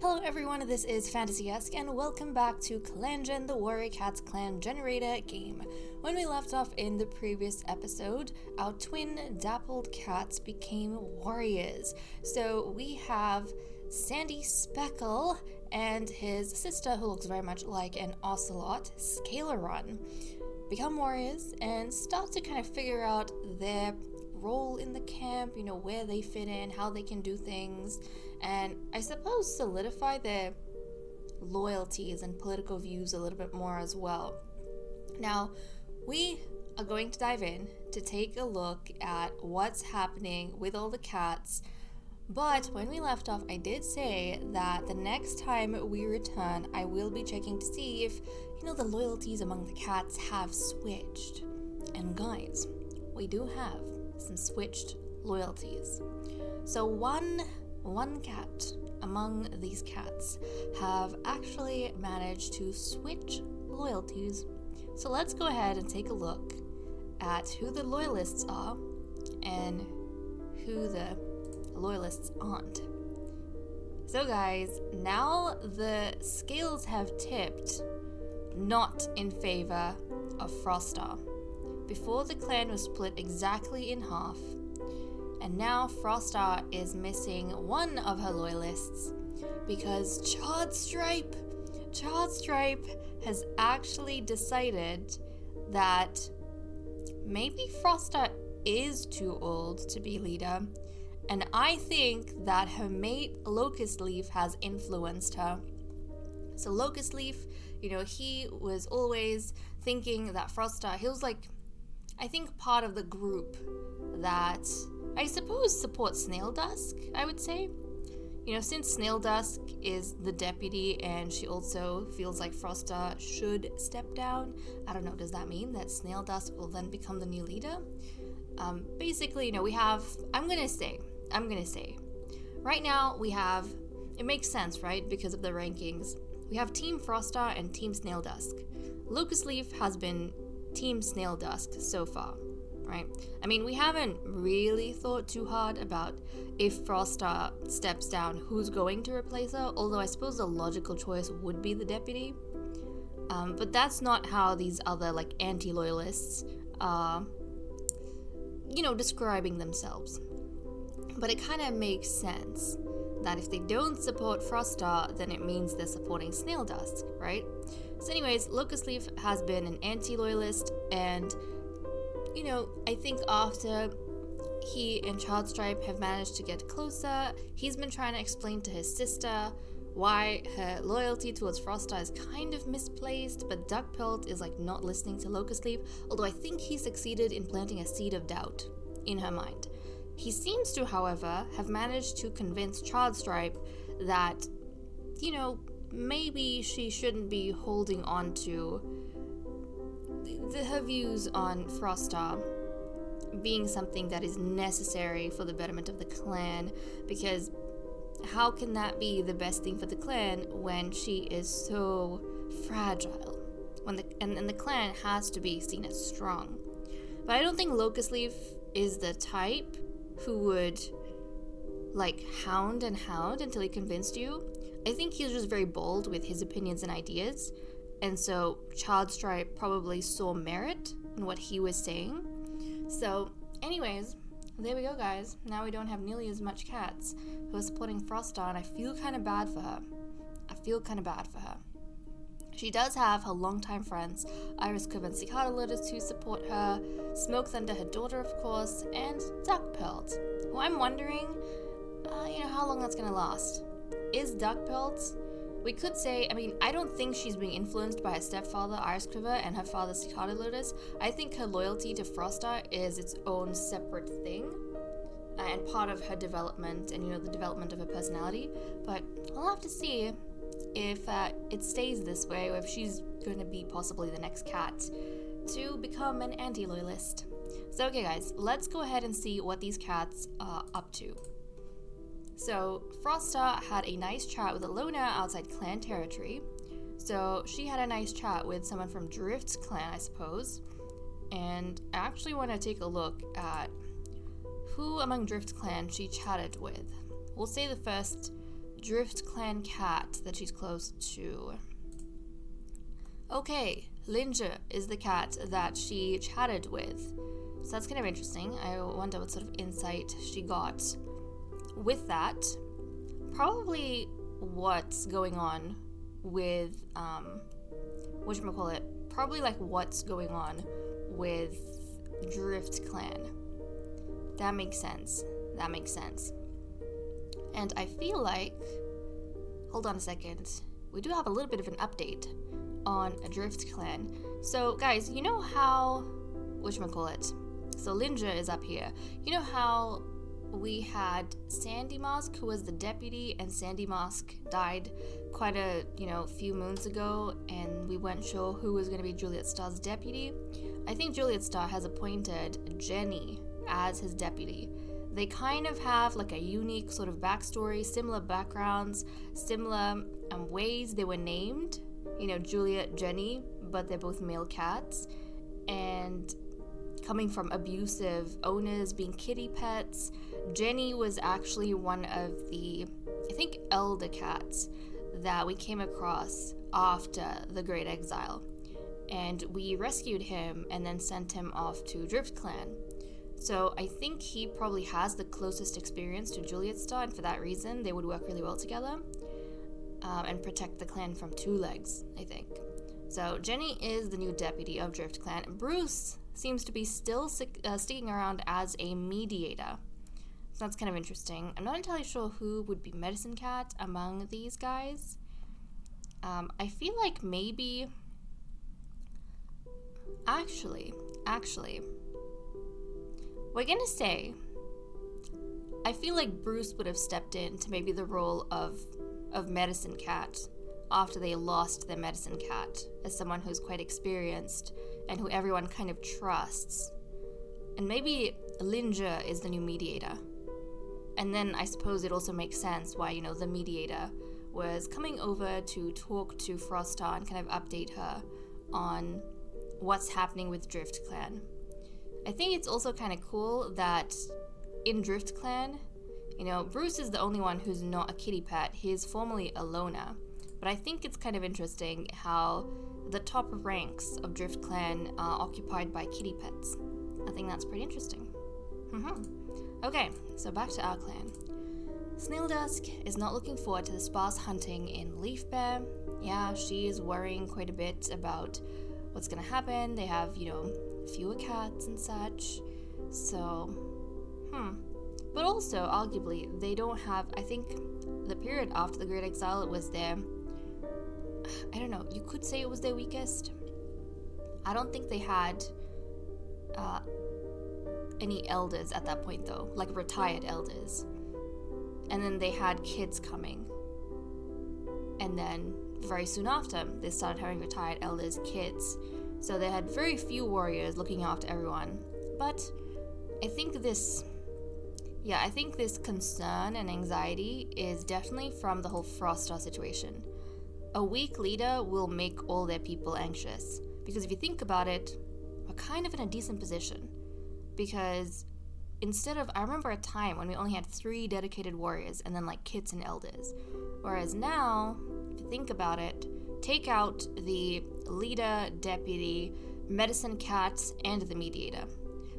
Hello everyone, this is Fantasy-esque and welcome back to ClanGen, the Warrior Cats clan generator game. When we left off in the previous episode, our twin dappled cats became warriors. So we have Sandy Speckle and his sister, who looks very much like an ocelot, Scaleron, become warriors and start to kind of figure out their role in the camp, where they fit in, how they can do things, and I suppose solidify their loyalties and political views a little bit more as well. Now, we are going to dive in to take a look at what's happening with all the cats, but when we left off, I did say that the next time we return, I will be checking to see if, the loyalties among the cats have switched. And guys, we do have some switched loyalties. So one cat among these cats have actually managed to switch loyalties. So let's go ahead and take a look at who the loyalists are and who the loyalists aren't. So guys, now the scales have tipped not in favor of Frostar. Before, the clan was split exactly in half, and now Frostar is missing one of her loyalists because Charred Stripe has actually decided that maybe Frostar is too old to be leader, and I think that her mate Locust Leaf has influenced her. So Locust Leaf, he was always thinking that Frostar, he was I think part of the group that I suppose supports Snail Dusk, I would say. Since Snail Dusk is the deputy and she also feels like Frostar should step down, I don't know, does that mean that Snail Dusk will then become the new leader? Basically, we have, I'm gonna say, right now we have, it makes sense, right? Because of the rankings. We have Team Frostar and Team Snail Dusk. Locust Leaf has been Team Snail Dusk so far, right? I mean, we haven't really thought too hard about if Frostar steps down, who's going to replace her, although I suppose the logical choice would be the deputy. But that's not how these other, anti-loyalists are, describing themselves. But it kind of makes sense that if they don't support Frostar, then it means they're supporting Snail Dusk, right? So anyways, Locust Leaf has been an anti-loyalist, and, I think after he and Charred Stripe have managed to get closer, he's been trying to explain to his sister why her loyalty towards Frostar is kind of misplaced, but Duckpelt is, not listening to Locust Leaf, although I think he succeeded in planting a seed of doubt in her mind. He seems to, however, have managed to convince Charred Stripe that, maybe she shouldn't be holding on to her views on Frostar being something that is necessary for the betterment of the clan, because how can that be the best thing for the clan when she is so fragile? And the clan has to be seen as strong. But I don't think Locust Leaf is the type who would hound until he convinced you. I think he's just very bold with his opinions and ideas, and so Charred Stripe probably saw merit in what he was saying. So anyways, there we go guys. Now we don't have nearly as much cats who are supporting Frostar, and I feel kind of bad for her. She does have her longtime friends, Iris Cove and Cicada Lotus, who support her, Smoke Thunder, her daughter of course, and Duckpelt, who I'm wondering, how long that's gonna last. Is Duckpelt, we could say, I don't think she's being influenced by her stepfather, Iris Quiver, and her father, Cicada Lotus. I think her loyalty to Frostar is its own separate thing, and part of her development, and the development of her personality, but we'll have to see if it stays this way, or if she's going to be possibly the next cat to become an anti-loyalist. So okay guys, let's go ahead and see what these cats are up to. So Frostar had a nice chat with Alona outside clan territory. So she had a nice chat with someone from Drift's clan, I suppose. And I actually want to take a look at who among Drift's clan she chatted with. We'll say the first Drift Clan cat that she's close to. Okay, Linja is the cat that she chatted with. So that's kind of interesting. I wonder what sort of insight she got with that. Probably what's going on with, whatchamacallit, probably like what's going on with Drift Clan. That makes sense. That makes sense. And I feel like, hold on a second, we do have a little bit of an update on a Drift Clan. So guys, you know how, whatchamacallit, so Linja is up here. You know how we had Sandy Mask, who was the deputy, and Sandy Mask died quite a, few moons ago, and we weren't sure who was going to be Juliet Star's deputy? I think Juliet Star has appointed Jenny as his deputy. They kind of have like a unique sort of backstory, similar backgrounds, similar ways they were named. Juliet, Jenny, but they're both male cats. And coming from abusive owners, being kitty pets. Jenny was actually one of the, I think, elder cats that we came across after the Great Exile. And we rescued him and then sent him off to Drift Clan. So I think he probably has the closest experience to Juliet Star, and for that reason, they would work really well together and protect the clan from two legs, I think. So Jenny is the new deputy of Drift Clan. Bruce seems to be still sticking around as a mediator. So that's kind of interesting. I'm not entirely sure who would be Medicine Cat among these guys. I feel like maybe... Actually, we're gonna say, I feel like Bruce would have stepped into maybe the role of Medicine Cat after they lost their Medicine Cat, as someone who's quite experienced and who everyone kind of trusts. And maybe Linja is the new mediator. And then I suppose it also makes sense why, the mediator was coming over to talk to Frostar and kind of update her on what's happening with Drift Clan. I think it's also kind of cool that in Drift Clan, Bruce is the only one who's not a kitty pet. He's formerly a loner. But I think it's kind of interesting how the top ranks of Drift Clan are occupied by kitty pets. I think that's pretty interesting. Okay, so back to our clan. Snaildusk is not looking forward to the sparse hunting in Leaf Bear. Yeah, she is worrying quite a bit about what's gonna happen. They have, fewer cats and such. So, But also, arguably, they don't have, I think the period after the Great Exile was their, I don't know, you could say it was their weakest. I don't think they had any elders at that point though, like retired elders. And then they had kids coming. And then very soon after, they started having retired elders' kids. So they had very few warriors looking after everyone. But I think this concern and anxiety is definitely from the whole Frostar situation. A weak leader will make all their people anxious. Because if you think about it, we're kind of in a decent position. Because I remember a time when we only had 3 dedicated warriors and then like kids and elders. Whereas now, if you think about it, take out the leader, deputy, medicine cat, and the mediator.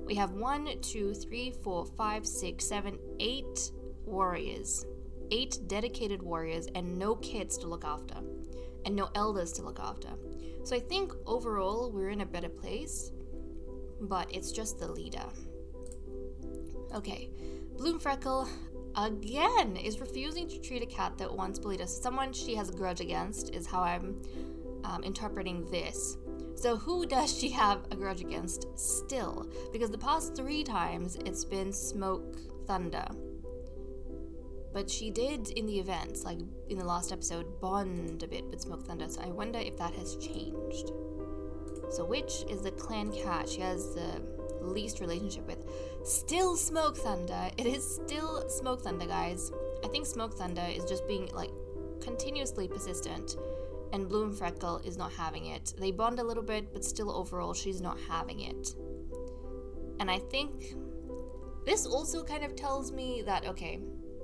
We have 1, 2, 3, 4, 5, 6, 7, 8 warriors. 8 dedicated warriors and no kids to look after. And no elders to look after. So I think overall we're in a better place. But it's just the leader. Okay. Bloomfreckle, again, is refusing to treat a cat that once bullied us. Someone she has a grudge against is how I'm interpreting this. So who does she have a grudge against still? Because the past 3 times it's been Smoke Thunder. But she did in the events, like in the last episode, bond a bit with Smoke Thunder. So I wonder if that has changed. So which is the clan cat she has the least relationship with? Still Smoke Thunder. It is still Smoke Thunder, guys. I think Smoke Thunder is just being like continuously persistent, and Bloomfreckle is not having it. They bond a little bit, but still overall she's not having it. And I think this also kind of tells me that, okay,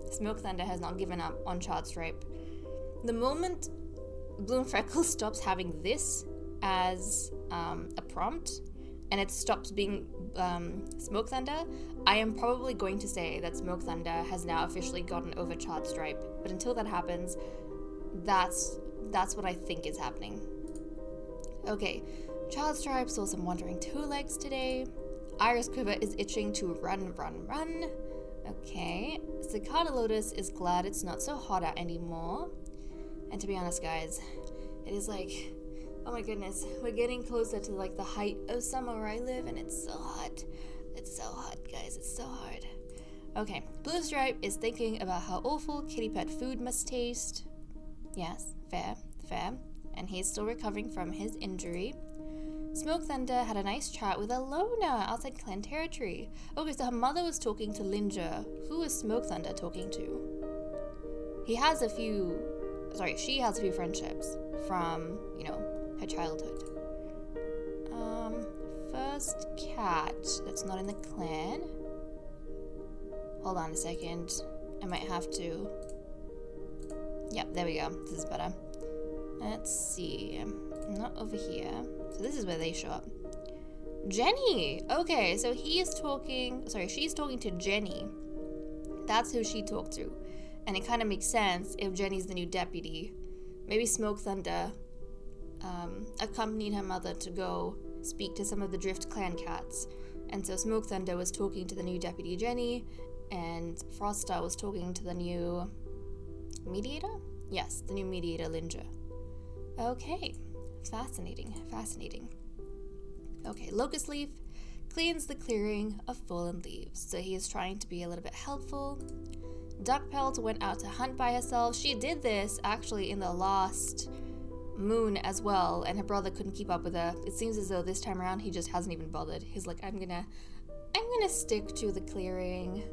Smoke Thunder has not given up on Charred Stripe. The moment Bloom Freckle stops having this as a prompt, and it stops being Smoke Thunder, I am probably going to say that Smoke Thunder has now officially gotten over Charred Stripe. But until that happens, that's what I think is happening. Okay, Charred Stripe saw some wandering two legs today. Iris Quiver is itching to run. Okay, Cicada Lotus is glad it's not so hot out anymore. And to be honest, guys, it is like, oh my goodness, we're getting closer to like the height of summer where I live, and it's so hot. It's so hot, guys. It's so hard. Okay, Blue Stripe is thinking about how awful kitty pet food must taste. Yes, fair. And he's still recovering from his injury. Smoke Thunder had a nice chat with Alona outside clan territory. Okay, so her mother was talking to Linja. Who is Smoke Thunder talking to? She has a few friendships from, her childhood. First cat that's not in the clan. Hold on a second. I might have to... Yep, there we go. This is better. Let's see. Not over here. So this is where they show up. Jenny! Okay, so she's talking to Jenny. That's who she talked to. And it kind of makes sense if Jenny's the new deputy. Maybe Smoke Thunder accompanied her mother to go speak to some of the Drift clan cats. And so Smoke Thunder was talking to the new deputy Jenny, and Froststar was talking to the new mediator? Yes, the new mediator Linja. Okay, fascinating. Okay, Locust Leaf cleans the clearing of fallen leaves, so he is trying to be a little bit helpful. Duckpelt went out to hunt by herself. She did this actually in the last moon as well, and her brother couldn't keep up with her. It seems as though this time around he just hasn't even bothered. He's like, I'm gonna stick to the clearing,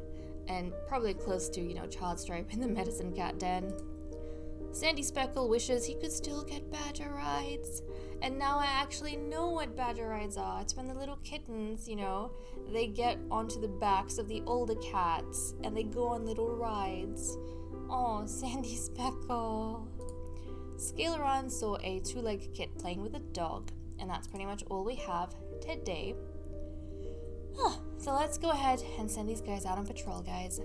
and probably close to, Charred Stripe in the Medicine Cat Den. Sandy Speckle wishes he could still get badger rides. And now I actually know what badger rides are. It's when the little kittens, they get onto the backs of the older cats and they go on little rides. Oh, Sandy Speckle. Scaleron saw a two-legged kit playing with a dog, and that's pretty much all we have today. So let's go ahead and send these guys out on patrol, guys.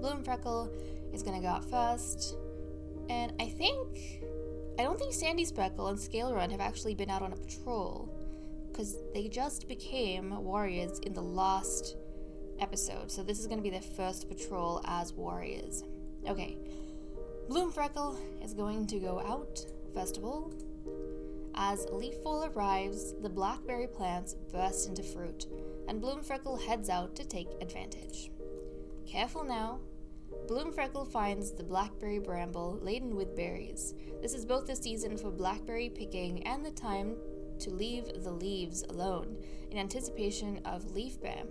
Bloom Freckle is gonna go out first. And I don't think Sandy Speckle and Scaleron have actually been out on a patrol, because they just became warriors in the last episode. So this is going to be their first patrol as warriors. Okay, Bloom Freckle is going to go out, first of all. As Leaffall arrives, the blackberry plants burst into fruit, and Bloom Freckle heads out to take advantage. Careful now. Bloom Freckle finds the blackberry bramble laden with berries. This is both the season for blackberry picking and the time to leave the leaves alone in anticipation of leaf bear.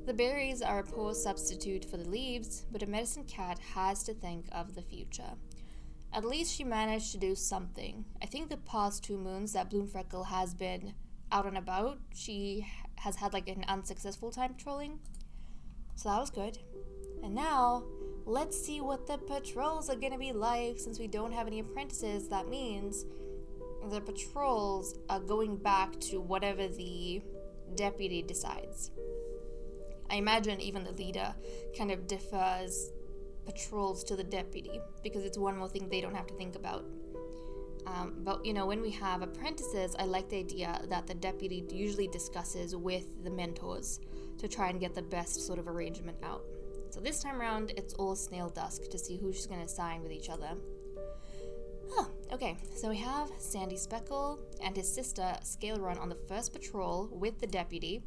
The berries are a poor substitute for the leaves, but a medicine cat has to think of the future. At least she managed to do something. I think the past 2 moons that Bloom Freckle has been out and about, she has had an unsuccessful time patrolling. So that was good. And now, let's see what the patrols are going to be like. Since we don't have any apprentices, that means the patrols are going back to whatever the deputy decides. I imagine even the leader kind of defers patrols to the deputy, because it's one more thing they don't have to think about. But when we have apprentices, I like the idea that the deputy usually discusses with the mentors to try and get the best sort of arrangement out. So this time around, it's all Snail Dusk to see who she's going to assign with each other. Okay, so we have Sandy Speckle and his sister Scaleron on the first patrol with the deputy,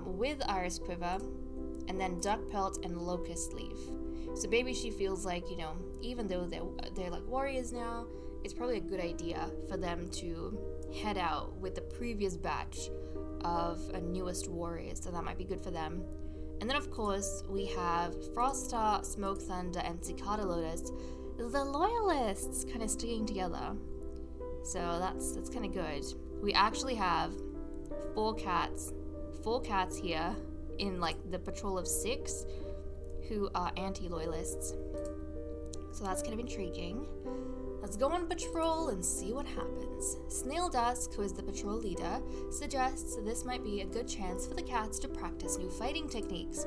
with Iris Quiver, and then Duckpelt and Locust Leaf. So maybe she feels like, even though they're like warriors now, it's probably a good idea for them to head out with the previous batch of newest warriors, so that might be good for them. And then, of course, we have Froststar, Smoke Thunder, and Cicada Lotus, the loyalists, kind of sticking together. So that's kind of good. We actually have 4 cats here in the patrol of 6 who are anti-loyalists. So that's kind of intriguing. Let's go on patrol and see what happens. Snail Dusk, who is the patrol leader, suggests this might be a good chance for the cats to practice new fighting techniques.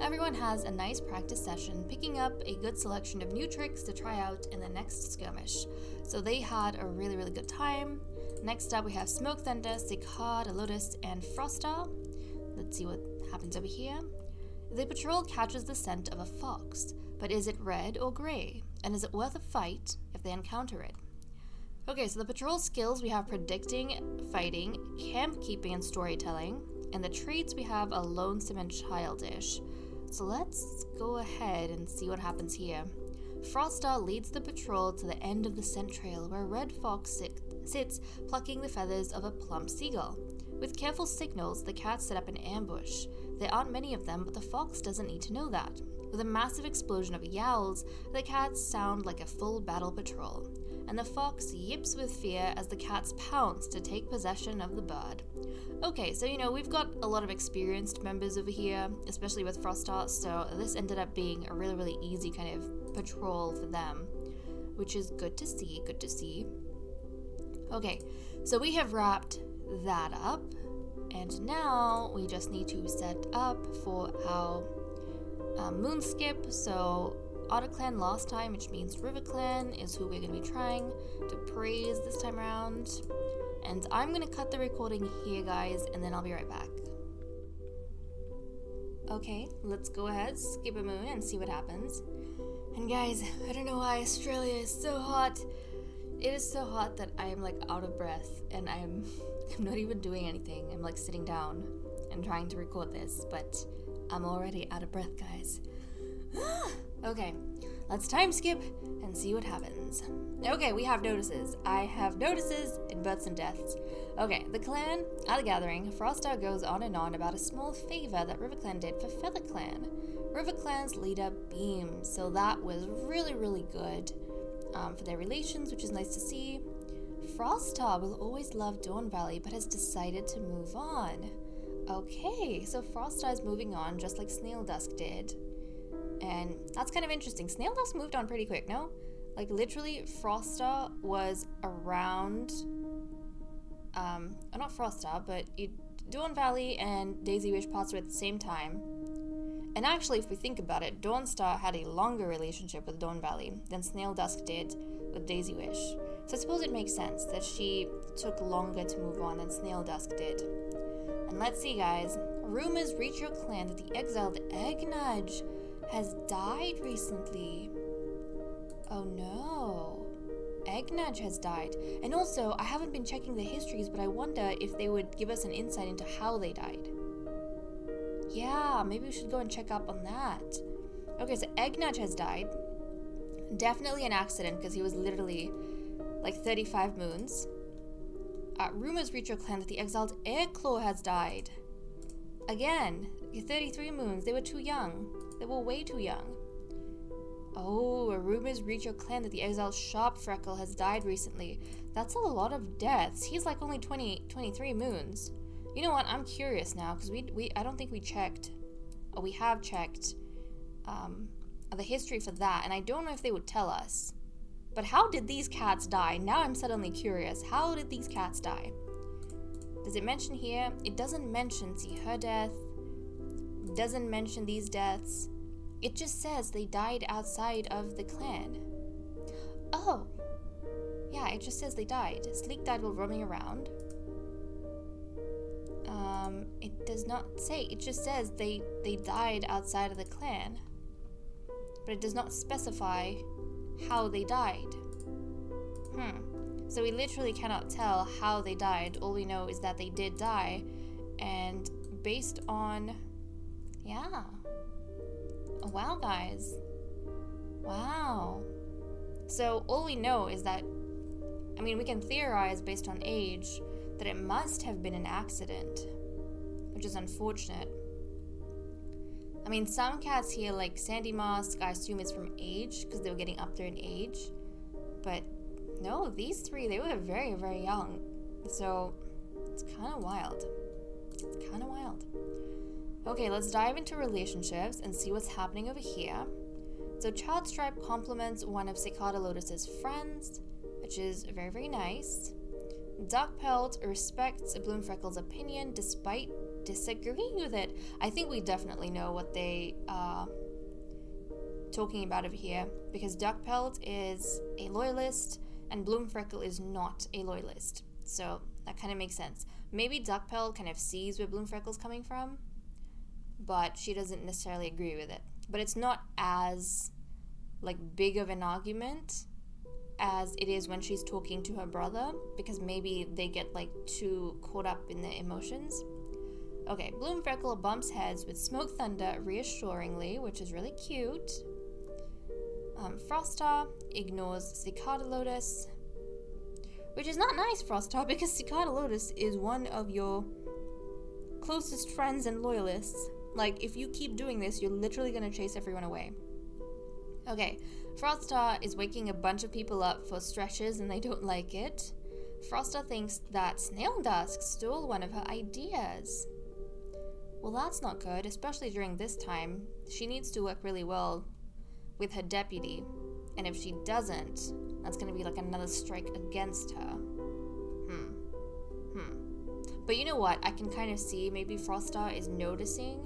Everyone has a nice practice session, picking up a good selection of new tricks to try out in the next skirmish. So they had a really good time. Next up we have Smoke Thunder, Sikhard, Lotus, and Frostar. Let's see what happens over here. The patrol catches the scent of a fox, but is it red or grey? And is it worth a fight if they encounter it? Okay, so the patrol skills we have predicting, fighting, camp keeping, and storytelling. And the traits we have are lonesome and childish. So let's go ahead and see what happens here. Frostar leads the patrol to the end of the scent trail where Red Fox sits plucking the feathers of a plump seagull. With careful signals, the cats set up an ambush. There aren't many of them, but the fox doesn't need to know that. With a massive explosion of yowls, the cats sound like a full battle patrol, and the fox yips with fear as the cats pounce to take possession of the bird. Okay, so we've got a lot of experienced members over here, especially with Frostar, so this ended up being a really easy kind of patrol for them, which is good to see. Okay, so we have wrapped that up, and now we just need to set up for our moon skip. So AutoClan last time, which means River Clan, is who we're going to be trying to praise this time around. And I'm going to cut the recording here, guys, and then I'll be right back. Okay, let's go ahead, skip a moon, and see what happens. And guys, I don't know why Australia is so hot. It is so hot that I am out of breath, and I'm not even doing anything. I'm sitting down and trying to record this, but I'm already out of breath, guys. Okay, let's time skip and see what happens. Okay, we have notices. I have notices in births and deaths. Okay, the clan at the gathering, Frostar goes on and on about a small favor that RiverClan did for FeatherClan. RiverClan's leader beams, so that was really good for their relations, which is nice to see. Frostar will always love Dawn Valley, but has decided to move on. Okay, so Frostar is moving on just like Snail Dusk did. And that's kind of interesting. Snail Dusk moved on pretty quick, no? Literally, Frostar was around... not Frostar, but Dawn Valley and Daisy Wish passed away at the same time. And actually, if we think about it, Dawnstar had a longer relationship with Dawn Valley than Snail Dusk did with Daisy Wish. So I suppose it makes sense that she took longer to move on than Snail Dusk did. And let's see, guys. Rumors reach your clan that the exiled Eggnudge has died recently. Oh no. Eggnudge has died. And also, I haven't been checking the histories, but I wonder if they would give us an insight into how they died. Yeah, maybe we should go and check up on that. Okay, so Eggnudge has died. Definitely an accident, because he was literally 35 moons. Rumors reach your clan that the exiled Airclaw has died. Again, 33 moons. They were too young. They were way too young. Oh, rumors reach your clan that the exiled Sharp Freckle has died recently. That's a lot of deaths. He's only 23 moons. You know what? I'm curious now, because I don't think we checked. Oh, we have checked the history for that, and I don't know if they would tell us. But how did these cats die? Now I'm suddenly curious. How did these cats die? Does it mention here? It doesn't mention, see, her death. It doesn't mention these deaths. It just says they died outside of the clan. Oh. Yeah, it just says they died. Sleek died while roaming around. It does not say. It just says they died outside of the clan. But it does not specify how they died. So we literally cannot tell how they died. All we know is that they did die. And based on... Yeah. Oh, wow, guys. Wow. So all we know is that... I mean, we can theorize based on age that it must have been an accident. Which is unfortunate. I mean, some cats here, like Sandy Mask, I assume it's from age, because they were getting up there in age. But no, these three, they were very, very young. So, it's kind of wild. Okay, let's dive into relationships and see what's happening over here. So Childstripe compliments one of Cicada Lotus's friends, which is very, very nice. Duckpelt respects Bloomfreckle's opinion despite disagreeing with it. I think we definitely know what they are talking about over here, because Duckpelt is a loyalist and Bloomfreckle is not a loyalist. So that kind of makes sense. Maybe Duckpelt kind of sees where Bloomfreckle's coming from, but she doesn't necessarily agree with it. But it's not as big of an argument as it is when she's talking to her brother, because maybe they get too caught up in their emotions. Okay, Bloomfreckle bumps heads with Smoke Thunder reassuringly, which is really cute. Frostar ignores Cicada Lotus, which is not nice, Frostar, because Cicada Lotus is one of your closest friends and loyalists. If you keep doing this, you're literally gonna chase everyone away. Okay, Frostar is waking a bunch of people up for stretches and they don't like it. Frostar thinks that Snail Dusk stole one of her ideas. Well, that's not good, especially during this time. She needs to work really well with her deputy, and if she doesn't, that's gonna be another strike against her. But you know what? I can kind of see maybe Frostar is noticing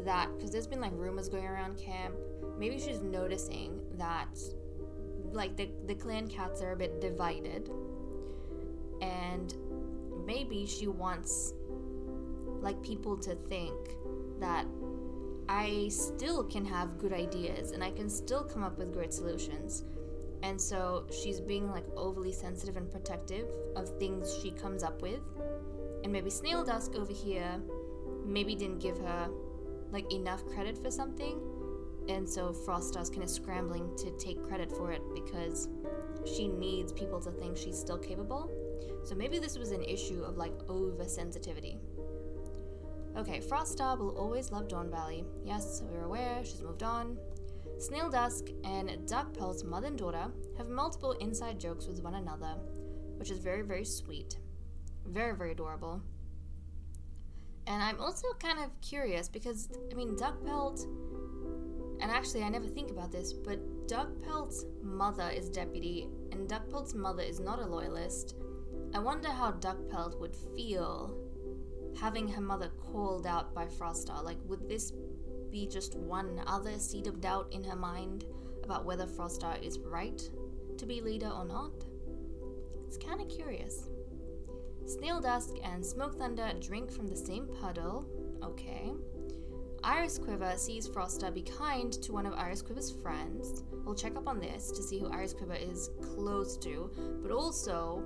that, because there's been rumors going around camp. Maybe she's noticing that the clan cats are a bit divided, and maybe she wants people to think that I still can have good ideas and I can still come up with great solutions. And so she's being overly sensitive and protective of things she comes up with. And maybe Snail Dusk over here maybe didn't give her enough credit for something, and so Frostar's kind of scrambling to take credit for it because she needs people to think she's still capable. So maybe this was an issue of oversensitivity. Okay, Frostar will always love Dawn Valley. Yes, we're aware, she's moved on. Snail Dusk and Duckpelt's mother and daughter have multiple inside jokes with one another, which is very, very sweet. Very, very adorable. And I'm also kind of curious because, Duckpelt, and actually I never think about this, but Duckpelt's mother is deputy, and Duckpelt's mother is not a loyalist. I wonder how Duckpelt would feel having her mother called out by Frostar. Would this be just one other seed of doubt in her mind about whether Frostar is right to be leader or not? It's kind of curious. Snail Dusk and Smoke Thunder drink from the same puddle. Okay. Iris Quiver sees Frostar be kind to one of Iris Quiver's friends. We'll check up on this to see who Iris Quiver is close to, but also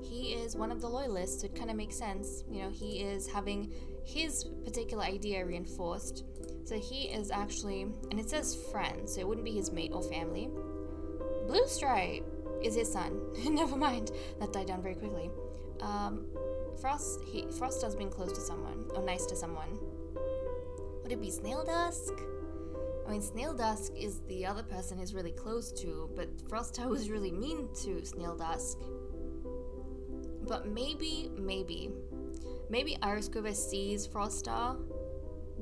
he is one of the loyalists, so it kind of makes sense. He is having his particular idea reinforced. So he is actually, and it says friend, so it wouldn't be his mate or family. Blue Stripe is his son. Never mind, that died down very quickly. Frostar's been close to someone, or nice to someone. Would it be Snail Dusk? Snail Dusk is the other person he's really close to, but Frostar was really mean to Snail Dusk. But maybe Iris Quiver sees Frostar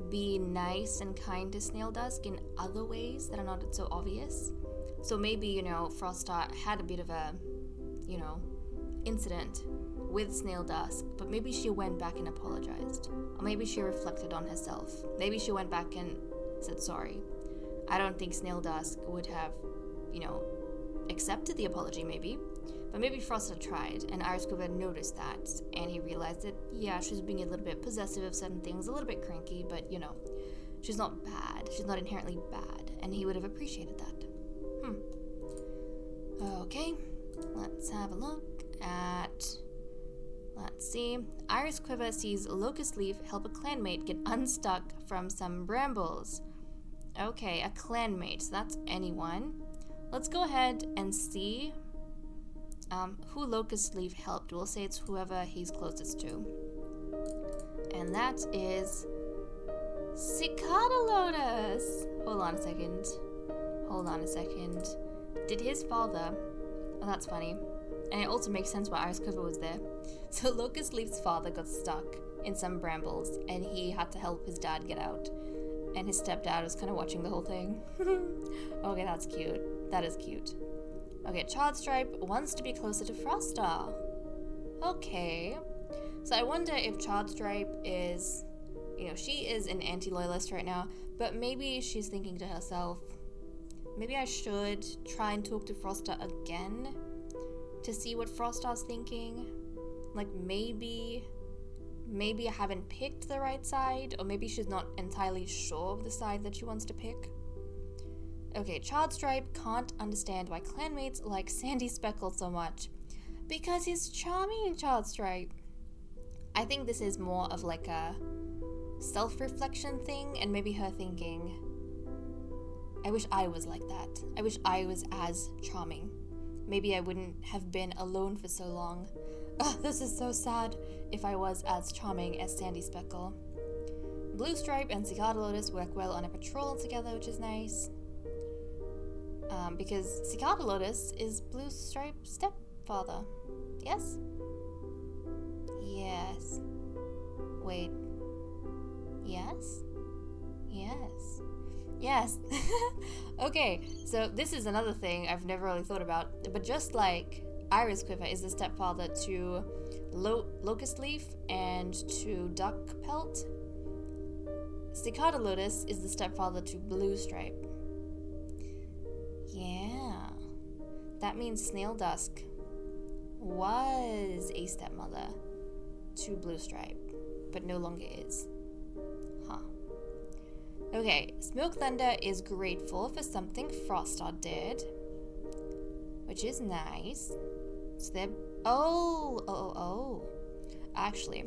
be nice and kind to Snail Dusk in other ways that are not so obvious. So maybe, Frostar had a bit of a, incident with Snail Dusk, but maybe she went back and apologized. Or maybe she reflected on herself. Maybe she went back and said sorry. I don't think Snail Dusk would have, accepted the apology maybe. But maybe Frostar tried, and Iris Quiver noticed that, and he realized that, yeah, she's being a little bit possessive of certain things, a little bit cranky, but, she's not bad. She's not inherently bad, and he would have appreciated that. Okay, let's have a look at... Let's see. Iris Quiver sees Locust Leaf help a clanmate get unstuck from some brambles. Okay, a clanmate, so that's anyone. Let's go ahead and see who Locust Leaf helped. We'll say it's whoever he's closest to. And that is Cicada Lotus. Hold on a second. Did his father... Oh, that's funny. And it also makes sense why Iris Quiver was there. So Locust Leaf's father got stuck in some brambles, and he had to help his dad get out. And his stepdad was kind of watching the whole thing. Okay, that's cute. That is cute. Okay, Chardstripe wants to be closer to Frosta. Okay. So I wonder if Chardstripe is, she is an anti-loyalist right now, but maybe she's thinking to herself, maybe I should try and talk to Frosta again to see what Frosta's thinking. Like maybe I haven't picked the right side, or maybe she's not entirely sure of the side that she wants to pick. Okay, Chardstripe can't understand why clanmates like Sandy Speckle so much. Because he's charming, Chardstripe. I think this is more of like a self-reflection thing, and maybe her thinking, I wish I was like that. I wish I was as charming. Maybe I wouldn't have been alone for so long. Ugh, this is so sad. If I was as charming as Sandy Speckle. Bluestripe and Cicada Lotus work well on a patrol together, which is nice. Because Cicada Lotus is Bluestripe's stepfather. Yes? Yes. Wait. Yes? Yes. Yes. Okay, so this is another thing I've never really thought about, but just like Iris Quiver is the stepfather to Locust Leaf and to Duck Pelt, Cicada Lotus is the stepfather to Bluestripe. Yeah. That means Snail Dusk was a stepmother to Bluestripe, but no longer is. Huh. Okay, Smoke Thunder is grateful for something Frostar did, which is nice. So they're... Oh. Actually,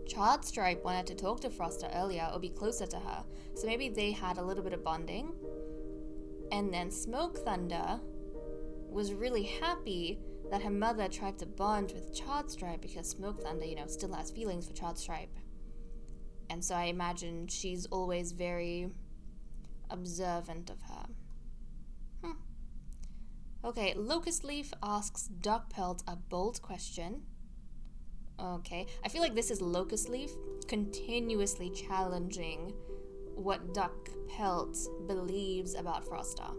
Chardstripe wanted to talk to Frosta earlier or be closer to her, so maybe they had a little bit of bonding. And then Smoke Thunder was really happy that her mother tried to bond with Chardstripe because Smoke Thunder, still has feelings for Chardstripe. And so I imagine she's always very observant of her. Okay, Locust Leaf asks Duck Pelt a bold question. Okay, I feel like this is Locust Leaf continuously challenging what Duck Pelt believes about Frosta.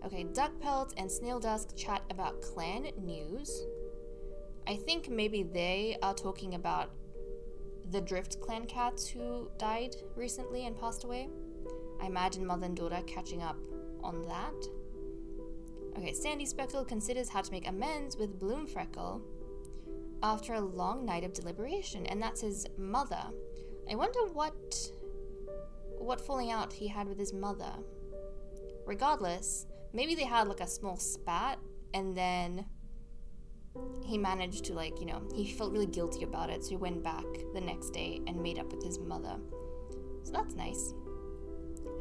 Okay, Duck Pelt and Snail Dusk chat about clan news. I think maybe they are talking about the Drift clan cats who died recently and passed away. I imagine mother and daughter catching up on that. Okay, Sandy Speckle considers how to make amends with Bloomfreckle after a long night of deliberation, and that's his mother. I wonder what falling out he had with his mother. Regardless, maybe they had like a small spat, and then he managed to he felt really guilty about it, so he went back the next day and made up with his mother. So that's nice.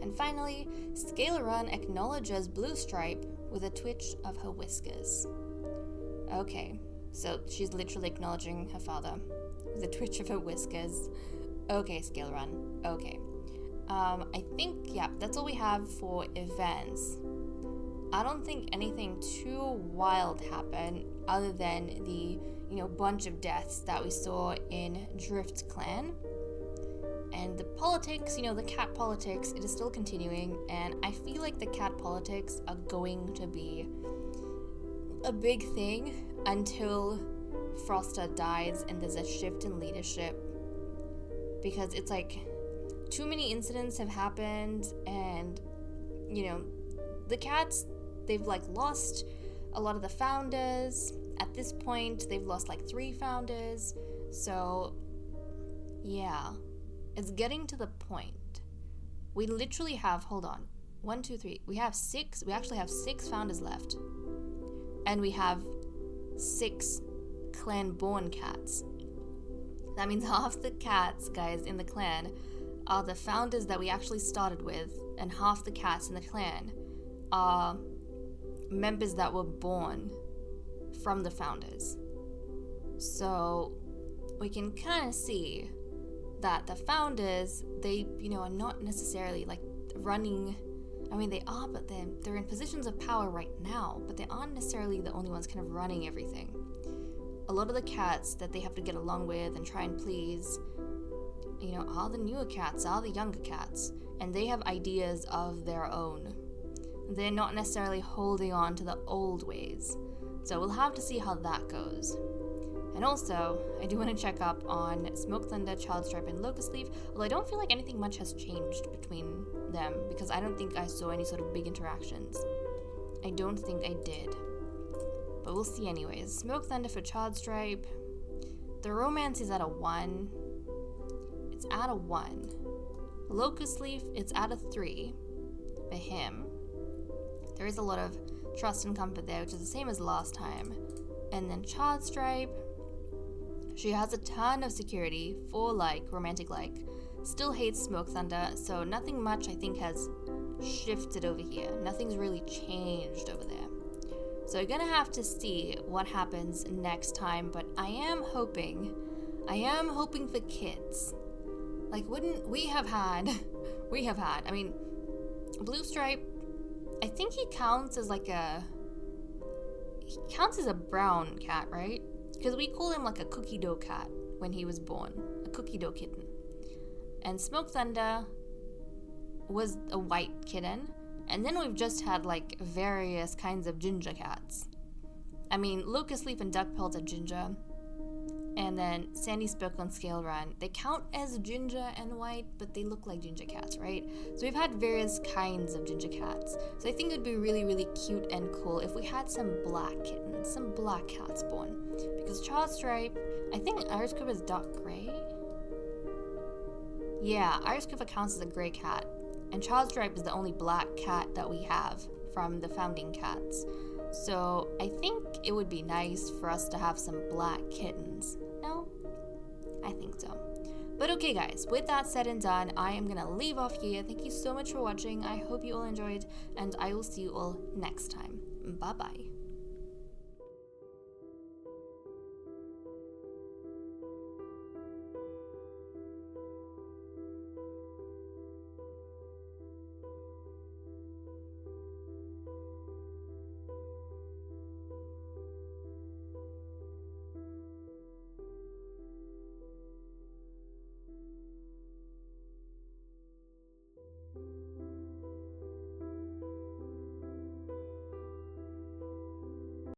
And finally, Scalerun acknowledges Bluestripe with a twitch of her whiskers. Okay, so she's literally acknowledging her father with a twitch of her whiskers. Okay, Scalerun. Okay. I think, that's all we have for events. I don't think anything too wild happened other than the, bunch of deaths that we saw in Drift Clan. And the politics, the cat politics, it is still continuing, and I feel like the cat politics are going to be a big thing until Frosta dies and there's a shift in leadership. Because it's like, too many incidents have happened, and, the cats, they've lost a lot of the founders. At this point, they've lost 3 founders, so, yeah. It's getting to the point. We literally have, hold on, 1, 2, 3. We actually have 6 founders left. And we have 6 clan-born cats. That means half the cats, guys, in the clan are the founders that we actually started with, and half the cats in the clan are members that were born from the founders. So we can kind of see that the founders, they, are not necessarily running. I mean, they are, but they're in positions of power right now, but they aren't necessarily the only ones kind of running everything. a lot of the cats that they have to get along with and try and please, you know, are the newer cats, are the younger cats, and they have ideas of their own. They're not necessarily holding on to the old ways. So we'll have to see how that goes. And also, I do want to check up on Smoke Thunder, Child Stripe, and Locust Leaf, although I don't feel like anything much has changed between them, because I don't think I saw any sort of big interactions. I don't think I did. But we'll see anyways. Smoke Thunder for Child Stripe. The romance is at a 1. It's at a 1. Locust Leaf, it's at a 3 for him. There is a lot of trust and comfort there, which is the same as last time. And then Child Stripe, she has a ton of security for romantic still hates Smoke Thunder, so nothing much I think has shifted over here. Nothing's really changed over there. So you're gonna have to see what happens next time, but I am hoping for kids. Wouldn't we have had, I mean, Blue Stripe, I think he counts as a brown cat, right? Because we call him a cookie dough cat when he was born, a cookie dough kitten. And Smoke Thunder was a white kitten, and then we've just had various kinds of ginger cats. I mean, Locust Leaf and Duck Pelt are ginger, and then Sandy Speckle and Scale Run, they count as ginger and white, but they look like ginger cats, right? So we've had various kinds of ginger cats. So I think it would be really, really cute and cool if we had some black kittens, some black cats born. Because Child Stripe, I think Iris Cooper is dark gray? Yeah, Iris Cooper counts as a gray cat. And Child Stripe is the only black cat that we have from the founding cats. So I think it would be nice for us to have some black kittens. No? I think so. But okay guys, with that said and done, I am gonna leave off here. Thank you so much for watching. I hope you all enjoyed, and I will see you all next time. Bye bye.